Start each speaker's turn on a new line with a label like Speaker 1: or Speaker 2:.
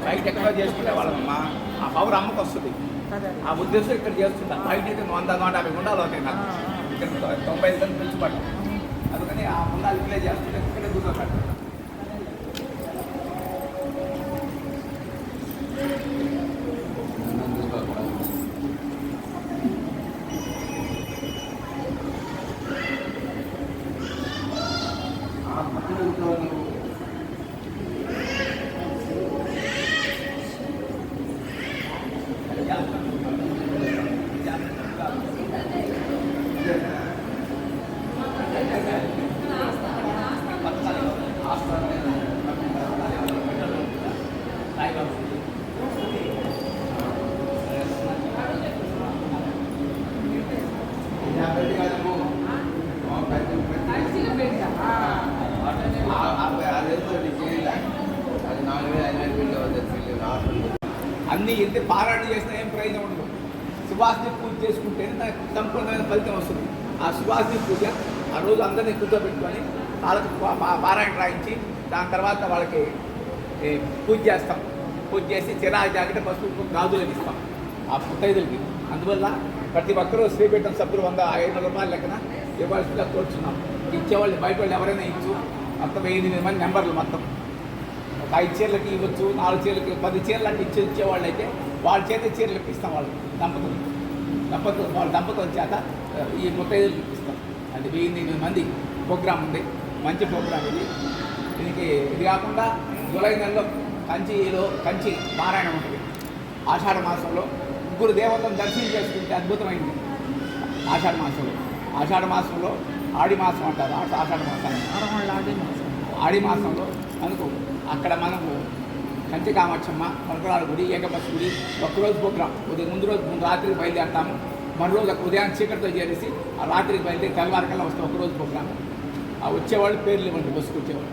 Speaker 1: బయట ఎక్కడో చేసుకునే వాళ్ళమ్మా ఆ పవర్ అమ్మకు వస్తుంది. ఆ ఉద్దేశం ఇక్కడ చేస్తుంటా. బయట అయితే 100-150 గుండాలు అవుతాయి నాకు. ఇక్కడ 95 గంటలు పిలిచిపడ్డా. అందుకని ఆ గుండాలు ఇక్కడే చేస్తుంటే ఇక్కడే కూర్చోబెట్టాలి. అన్నీ ఎంత పారాయణ చేసినా ఏం ప్రయోజనం ఉండదు. సువాసిని పూజ చేసుకుంటేనే దానికి సంపూర్ణమైన ఫలితం వస్తుంది. ఆ సువాసిని పూజ ఆ రోజు అందరినీ కూర్చోబెట్టుకొని వాళ్ళకి పారాయణ రాయించి దాని తర్వాత వాళ్ళకి పూజ చేస్తాం. పూజ చేసి చిరాకు జాకెట్ పసుపు గాజులకు ఇస్తాం ఆ పుట్టైదులకి. అందువల్ల ప్రతి ఒక్కరూ శ్రీపీఠం సభ్యులు 100-500 రూపాయల లెక్కన ఇవ్వాల్సిందిగా కోరుచున్నాం. ఇచ్చేవాళ్ళు బయట వాళ్ళు ఎవరైనా ఇచ్చు. మొత్తం 1000 మంది నెంబర్లు మొత్తం ఒక 5 చీరలకి ఇవ్వచ్చు, 4 చీరలకి 10 చీరలు అంటే ఇచ్చేవాళ్ళు అయితే వాళ్ళ చేత చీరలు ఇప్పిస్తాం. వాళ్ళు వాళ్ళ దంపతుల చేత ఈ 35 ఇప్పిస్తాం. అది 1000 మంది ప్రోగ్రాం ఉంది. మంచి ప్రోగ్రాం ఇది. ఇది కాకుండా జూలై నెలలో కంచి పారాయణ ఉంటుంది. ఆషాఢ మాసంలో 3 దేవతలను దర్శనం చేసుకుంటే అద్భుతమైంది. ఆషాఢ మాసంలో ఆడి మాసం అంటారు. ఆషాఢ మాసాన్ని ఆడి మాసంలో మనకు అక్కడ మనకు కంచి కామాక్షమ్మ, మరకరాల గుడి, ఏకబస్ గుడి ఒక్కరోజు ప్రోగ్రాం. ముందు రోజు రాత్రికి బయలుదేరుతాము. మరో రోజు ఉదయాన్ని చీకటితో చేరేసి ఆ రాత్రికి బయలుదేరి తెల్లవారికల్లా వస్తాం. ఒకరోజు ప్రోగ్రాం. ఆ వచ్చేవాళ్ళు పేర్లు ఇవ్వండి బస్సుకు వచ్చేవాళ్ళు.